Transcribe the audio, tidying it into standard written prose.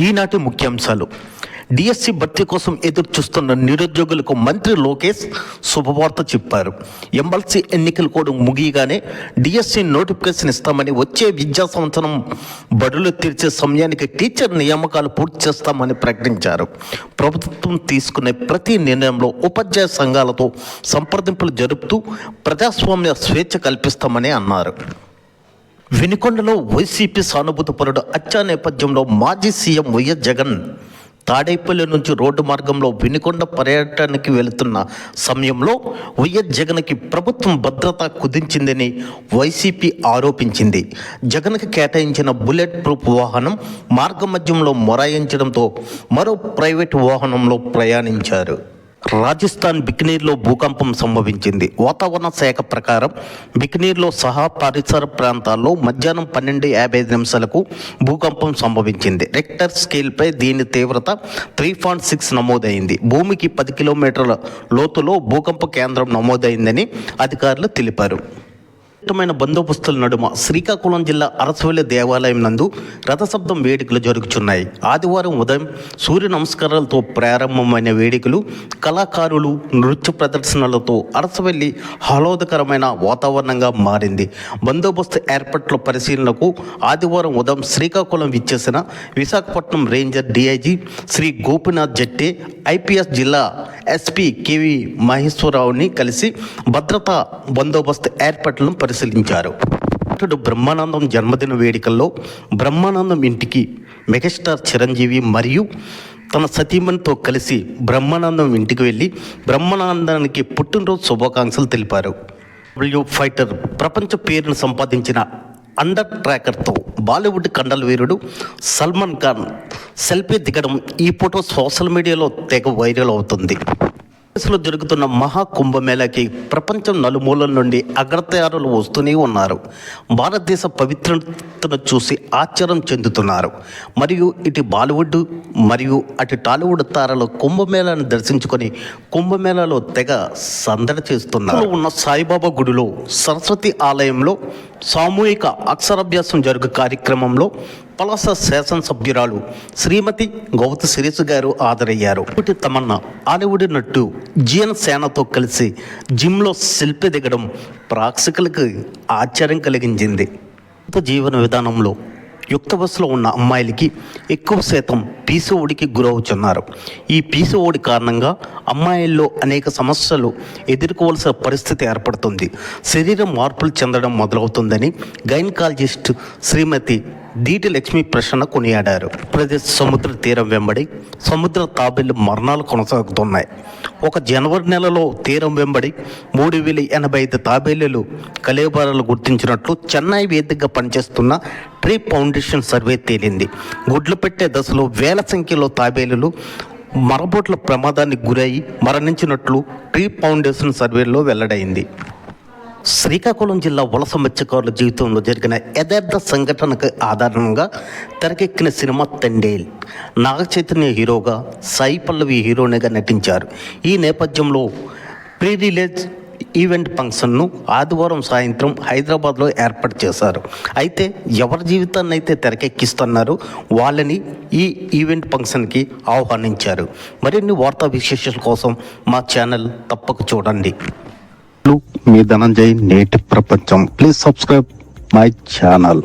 ఈనాటి ముఖ్యాంశాలు. డిఎస్సి భర్తీ కోసం ఎదురు చూస్తున్న నిరుద్యోగులకు మంత్రి లోకేష్ శుభవార్త చెప్పారు. ఎమ్మెల్సీ ఎన్నికలు కూడా ముగియగానే డిఎస్సి నోటిఫికేషన్ ఇస్తామని, వచ్చే విద్యా సంవత్సరం బడులు తెరిచే సమయానికి టీచర్ నియామకాలు పూర్తి చేస్తామని ప్రకటించారు. ప్రభుత్వం తీసుకునే ప్రతి నిర్ణయంలో ఉపాధ్యాయ సంఘాలతో సంప్రదింపులు జరుపుతూ ప్రజాస్వామ్య స్వేచ్ఛ కల్పిస్తామని అన్నారు. వినుకొండలో వైసీపీ సానుభూతిపరుడు హత్య నేపథ్యంలో మాజీ సీఎం వైఎస్ జగన్ తాడేపల్లి నుంచి రోడ్డు మార్గంలో వినుకొండ పర్యటనకి వెళుతున్న సమయంలో వైఎస్ జగన్కి ప్రభుత్వం భద్రత కుదించిందని వైసీపీ ఆరోపించింది. జగన్కి కేటాయించిన బుల్లెట్ ప్రూఫ్ వాహనం మార్గమధ్యంలో మొరాయించడంతో మరో ప్రైవేటు వాహనంలో ప్రయాణించారు. రాజస్థాన్ బికనీర్లో భూకంపం సంభవించింది. వాతావరణ శాఖ ప్రకారం బికనీర్లో సహా పరిసర ప్రాంతాల్లో మధ్యాహ్నం 12:55 భూకంపం సంభవించింది. రెక్టర్ స్కేల్పై దీని తీవ్రత 3.6 నమోదైంది. భూమికి 10 కిలోమీటర్ల లోతులో భూకంప కేంద్రం నమోదైందని అధికారులు తెలిపారు. బందోబస్తుల నడుమ శ్రీకాకుళం జిల్లా అరసవల్లి దేవాలయం నందు రథసప్తం వేడుకలు జరుగుతున్నాయి. ఆదివారం ఉదయం సూర్య నమస్కారాలతో ప్రారంభమైన వేడుకలు కళాకారులు నృత్య ప్రదర్శనలతో అరసవల్లి ఆహ్లాదకరమైన వాతావరణంగా మారింది. బందోబస్తు ఏర్పాట్ల పరిశీలనకు ఆదివారం ఉదయం శ్రీకాకుళం విచ్చేసిన Visakhapatnam ranger DIG Shri Gopinath Jatti IPS జిల్లా ఎస్పీ కేవి మహేశ్వరరావుని కలిసి భద్రతా బందోబస్తు ఏర్పాట్లను పరిశీలించారు. బ్రహ్మానందం జన్మదిన వేడుకల్లో బ్రహ్మానందం ఇంటికి మెగాస్టార్ చిరంజీవి మరియు తన సతీమణితో కలిసి బ్రహ్మానందం ఇంటికి వెళ్ళి బ్రహ్మానందానికి పుట్టినరోజు శుభాకాంక్షలు తెలిపారు. ఫైటర్ ప్రపంచ పేరును సంపాదించిన అండర్ ట్రాకర్తో బాలీవుడ్ కండల వీరుడు సల్మాన్ ఖాన్ సెల్ఫీ దిగడం, ఈ ఫోటో సోషల్ మీడియాలో తెగ వైరల్ అవుతుంది. దేశంలో జరుగుతున్న మహా కుంభమేళాకి ప్రపంచం నలుమూలల నుండి అగ్రతారులు వస్తూనే ఉన్నారు. భారతదేశ పవిత్రతను చూసి ఆశ్చర్యం చెందుతున్నారు. మరియు ఇటు బాలీవుడ్ మరియు అటు టాలీవుడ్ తారలు కుంభమేళాను దర్శించుకొని కుంభమేళాలో తెగ సందడి చేస్తున్నారు. ఉన్న సాయిబాబా గుడిలో సరస్వతి ఆలయంలో సామూహిక అక్షరాభ్యాసం జరుగు కార్యక్రమంలో పలాస శాసనసభ్యురాలు శ్రీమతి గౌతు శిరీష్ గారు హాజరయ్యారు. తమన్నా హాలీవుడ్ నట్టు జియన్ సేనతో కలిసి జిమ్లో సెల్ఫీ దిగడం ప్రేక్షకులకు ఆశ్చర్యం కలిగించింది. జీవన విధానంలో యుక్త వయసులో ఉన్న అమ్మాయిలకి ఎక్కువ శాతం పీసీఓడికి గురవుతున్నారు. ఈ పీసీఓడి కారణంగా అమ్మాయిల్లో అనేక సమస్యలు ఎదుర్కోవాల్సిన పరిస్థితి ఏర్పడుతుంది. శరీరం మార్పులు చెందడం మొదలవుతుందని గైనకాలజిస్ట్ శ్రీమతి దీటి లక్ష్మీ ప్రసన్న కొనియాడారు. ప్రదేశ్ సముద్ర తీరం వెంబడి సముద్ర తాబేళ్లు మరణాలు కొనసాగుతున్నాయి. ఒక జనవరి నెలలో తీరం వెంబడి 3085 తాబేళ్లు కలేబరాలు గుర్తించినట్లు చెన్నై వేదికగా పనిచేస్తున్న ట్రీ ఫౌండేషన్ సర్వే తేలింది. గుడ్లు పెట్టే దశలో వేల సంఖ్యలో తాబేళ్లు మరబోట్ల ప్రమాదానికి గురై మరణించినట్లు ట్రీ ఫౌండేషన్ సర్వేలో వెల్లడైంది. శ్రీకాకుళం జిల్లా వలస మత్స్యకారుల జీవితంలో జరిగిన యథార్థ సంఘటనకు ఆధారంగా తెరకెక్కిన సినిమా తండేల్. నాగ చైతన్య హీరోగా, సాయి పల్లవి హీరోయిన్గా నటించారు. ఈ నేపథ్యంలో ప్రీ రిలీజ్ ఈవెంట్ ఫంక్షన్ను ఆదివారం సాయంత్రం హైదరాబాద్లో ఏర్పాటు చేశారు. అయితే ఎవరి జీవితాన్ని అయితే తెరకెక్కిస్తున్నారు వాళ్ళని ఈ ఈవెంట్ ఫంక్షన్కి ఆహ్వానించారు. మరిన్ని వార్తా విశేషాల కోసం మా ఛానల్ తప్పక చూడండి. మీ ధనంజయ్, నేటి ప్రపంచం. Please subscribe my channel.